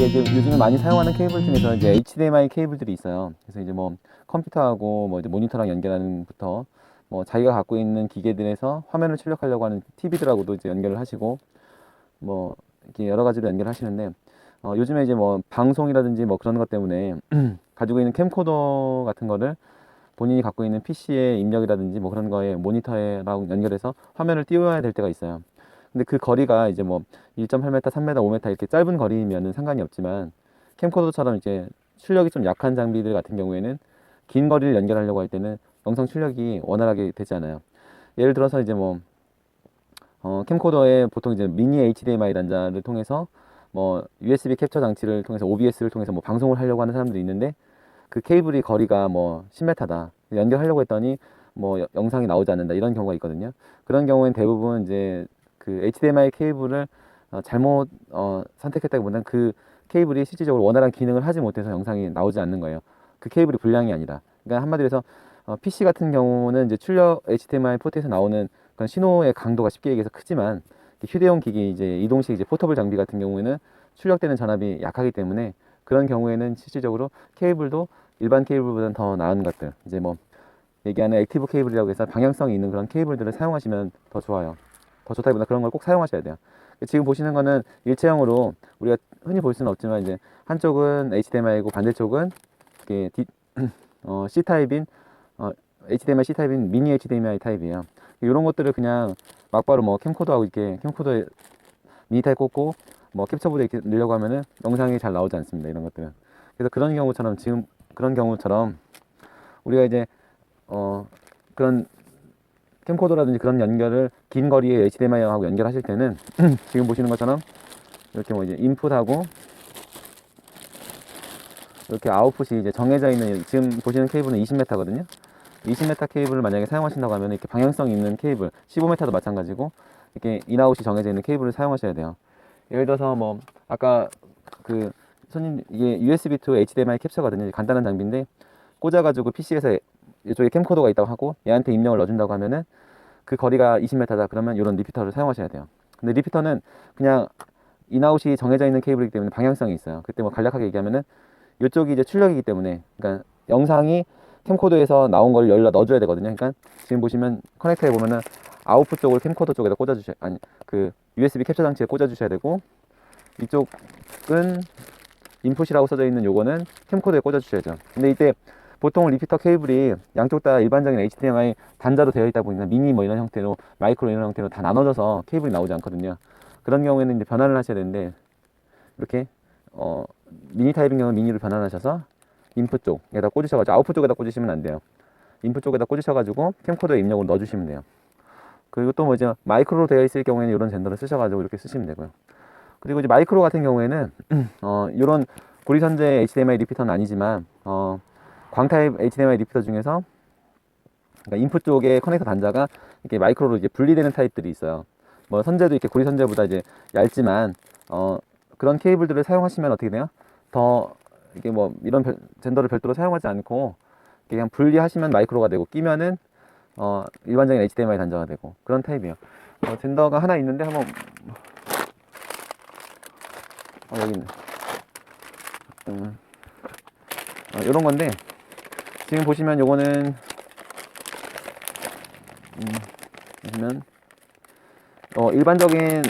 우리가 이제 요즘에 많이 사용하는 케이블 중에서 이제 HDMI 케이블들이 있어요. 그래서 이제 뭐 컴퓨터하고 뭐 이제 모니터랑 연결하는부터 뭐 자기가 갖고 있는 기계들에서 화면을 출력하려고 하는 TV들하고도 이제 연결을 하시고 뭐 이렇게 여러 가지로 연결하시는데 요즘에 이제 뭐 방송이라든지 뭐 그런 것 때문에 가지고 있는 캠코더 같은 거를 본인이 갖고 있는 PC의 입력이라든지 뭐 그런 거에 모니터랑 연결해서 화면을 띄워야 될 때가 있어요. 근데 그 거리가 이제 뭐 1.8m, 3m, 5m 이렇게 짧은 거리면은 상관이 없지만 캠코더처럼 이제 출력이 좀 약한 장비들 같은 경우에는 긴 거리를 연결하려고 할 때는 영상 출력이 원활하게 되지 않아요. 예를 들어서 이제 뭐 캠코더에 보통 이제 미니 HDMI 단자를 통해서 뭐 USB 캡처 장치를 통해서 OBS를 통해서 뭐 방송을 하려고 하는 사람들이 있는데 그 케이블이 거리가 뭐 10m다 연결하려고 했더니 뭐 영상이 나오지 않는다 이런 경우가 있거든요. 그런 경우엔 대부분 이제 그 HDMI 케이블을 잘못 선택했다기보다는 그 케이블이 실질적으로 원활한 기능을 하지 못해서 영상이 나오지 않는 거예요. 그 케이블이 불량이 아니라. 그러니까 한마디로 해서 PC 같은 경우는 이제 출력 HDMI 포트에서 나오는 그런 신호의 강도가 쉽게 얘기해서 크지만 휴대용 기기 이제 이동식 이제 포터블 장비 같은 경우에는 출력되는 전압이 약하기 때문에 그런 경우에는 실질적으로 케이블도 일반 케이블보다는 더 나은 것들 이제 뭐 얘기하는 액티브 케이블이라고 해서 방향성이 있는 그런 케이블들을 사용하시면 더 좋아요. 더 좋다기보다 그런 걸 꼭 사용하셔야 돼요. 지금 보시는 거는 일체형으로 우리가 흔히 볼 수는 없지만 이제 한쪽은 HDMI고 반대쪽은 이게 C타입인 HDMI C타입인 미니 HDMI 타입이에요. 이런 것들을 그냥 막바로 뭐 캠코더하고 이렇게 캠코더에 미니 타입 꽂고 뭐 캡처보드 이렇게 넣으려고 하면은 영상이 잘 나오지 않습니다. 이런 것들은. 그래서 그런 경우처럼 지금 그런 경우처럼 우리가 이제 그런 캠코더라든지 그런 연결을 긴 거리의 HDMI하고 연결하실 때는 지금 보시는 것처럼 이렇게 뭐 이제 인풋하고 이렇게 아웃풋이 이제 정해져 있는 지금 보시는 케이블은 20m거든요. 20m 케이블을 만약에 사용하신다고 하면 이렇게 방향성 있는 케이블 15m도 마찬가지고 이렇게 인아웃이 정해져 있는 케이블을 사용하셔야 돼요. 예를 들어서 뭐 아까 그 손님 이게 USB to HDMI 캡처거든요. 간단한 장비인데 꽂아가지고 PC에서 이쪽에 캠코더가 있다고 하고 얘한테 입력을 넣어준다고 하면은 그 거리가 20m다 그러면 이런 리피터를 사용하셔야 돼요. 근데 리피터는 그냥 인아웃이 정해져 있는 케이블이기 때문에 방향성이 있어요. 그때 뭐 간략하게 얘기하면은 이쪽이 이제 출력이기 때문에 그러니까 영상이 캠코더에서 나온 걸 여기다 넣어줘야 되거든요. 그러니까 지금 보시면 커넥터에 보면은 아웃풋 쪽을 캠코더 쪽에다 꽂아주셔야 아니 그 USB 캡처 장치에 꽂아주셔야 되고 이쪽은 인풋이라고 써져 있는 요거는 캠코더에 꽂아주셔야죠. 근데 이때 보통 리피터 케이블이 양쪽 다 일반적인 HDMI 단자로 되어 있다 보니까 미니 뭐 이런 형태로 마이크로 이런 형태로 다 나눠져서 케이블이 나오지 않거든요. 그런 경우에는 이제 변환을 하셔야 되는데 이렇게 미니 타입인 경우는 미니로 변환하셔서 인풋 쪽에다 꽂으셔가지고 아웃풋 쪽에다 꽂으시면 안 돼요. 인풋 쪽에다 꽂으셔가지고 캠코더에 입력을 넣어주시면 돼요. 그리고 또 뭐 이제 마이크로로 되어 있을 경우에는 이런 젠더를 쓰셔가지고 이렇게 쓰시면 되고요. 그리고 이제 마이크로 같은 경우에는 이런 고리선제 HDMI 리피터는 아니지만 광타입 HDMI 리피터 중에서 그러니까 인풋 쪽에 커넥터 단자가 이렇게 마이크로로 이제 분리되는 타입들이 있어요. 뭐 선제도 이렇게 고리 선제보다 이제 얇지만 그런 케이블들을 사용하시면 어떻게 돼요? 더 이게 뭐 이런 젠더를 별도로 사용하지 않고 그냥 분리하시면 마이크로가 되고 끼면은 일반적인 HDMI 단자가 되고 그런 타입이에요. 젠더가 하나 있는데 한번 여기 있네. 이런 건데 지금 보시면 요거는 보시면 일반적인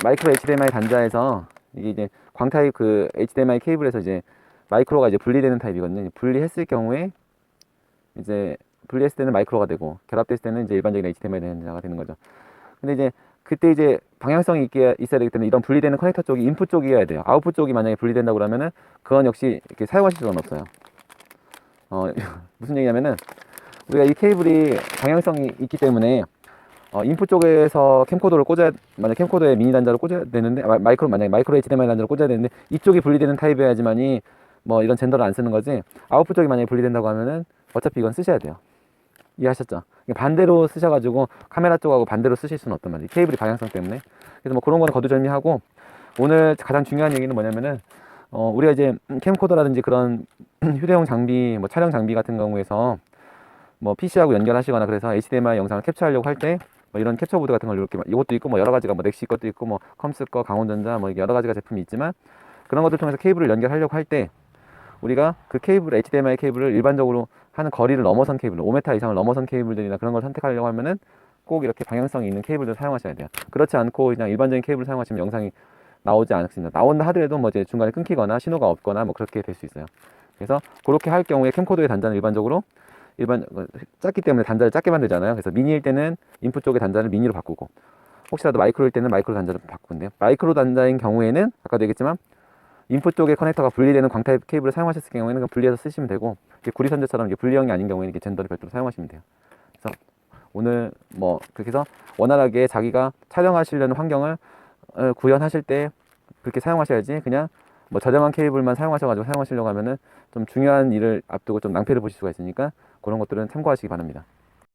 마이크로 HDMI 단자에서 이게 이제 광타입 그 HDMI 케이블에서 이제 마이크로가 이제 분리되는 타입이거든요. 분리했을 경우에 이제 분리했을 때는 마이크로가 되고 결합됐을 때는 이제 일반적인 HDMI 단자가 되는 거죠. 근데 이제 그때 이제 방향성이 있게 있어야 되기 때문에 이런 분리되는 커넥터 쪽이 인풋 쪽이어야 돼요. 아웃풋 쪽이 만약에 분리된다고 그러면은 그건 역시 이렇게 사용하실 수는 없어요. 무슨 얘기냐면은 우리가 이 케이블이 방향성이 있기 때문에 인풋 쪽에서 캠코더를 꽂아야 만약 캠코더에 미니 단자를 꽂아야 되는데 만약에 마이크로 HDMI 단자를 꽂아야 되는데 이쪽이 분리되는 타입이어야지만이 뭐 이런 젠더를 안 쓰는 거지 아웃풋 쪽이 만약에 분리된다고 하면은 어차피 이건 쓰셔야 돼요. 이해하셨죠? 반대로 쓰셔가지고 카메라 쪽하고 반대로 쓰실 수는 없단 말이에요. 케이블이 방향성 때문에. 그래서 뭐 그런 거는 거두절미하고 오늘 가장 중요한 얘기는 뭐냐면은 우리가 이제 캠코더라든지 그런 휴대용 장비, 뭐 촬영 장비 같은 경우에서 뭐 PC하고 연결하시거나 그래서 HDMI 영상을 캡처하려고 할 때 뭐 이런 캡처보드 같은 걸 이렇게 이것도 있고 뭐 여러 가지가 뭐 넥시 것도 있고 뭐 컴스 거, 강원전자 뭐 여러 가지가 제품이 있지만 그런 것들 통해서 케이블을 연결하려고 할 때 우리가 그 케이블, HDMI 케이블을 일반적으로 하는 거리를 넘어선 케이블, 5m 이상을 넘어선 케이블들이나 그런 걸 선택하려고 하면은 꼭 이렇게 방향성이 있는 케이블들을 사용하셔야 돼요. 그렇지 않고 그냥 일반적인 케이블을 사용하시면 영상이 나오지 않습니다. 나온다 하더라도 뭐 이제 중간에 끊기거나 신호가 없거나 뭐 그렇게 될 수 있어요. 그래서 그렇게 할 경우에 캠코더의 단자는 일반적으로 작기 때문에 단자를 작게 만들잖아요. 그래서 미니일 때는 인풋 쪽의 단자를 미니로 바꾸고, 혹시라도 마이크로일 때는 마이크로 단자를 바꾸는데요. 마이크로 단자인 경우에는 아까도 얘기했지만 인풋 쪽의 커넥터가 분리되는 광타입 케이블을 사용하셨을 경우에는 그냥 분리해서 쓰시면 되고, 구리선재처럼 분리형이 아닌 경우에는 이렇게 젠더를 별도로 사용하시면 돼요. 그래서 오늘 뭐 그렇게 해서 원활하게 자기가 촬영하시려는 환경을 구현하실 때 그렇게 사용하셔야지, 그냥 뭐 저렴한 케이블만 사용하셔가지고 사용하시려고 하면은 좀 중요한 일을 앞두고 좀 낭패를 보실 수가 있으니까 그런 것들은 참고하시기 바랍니다.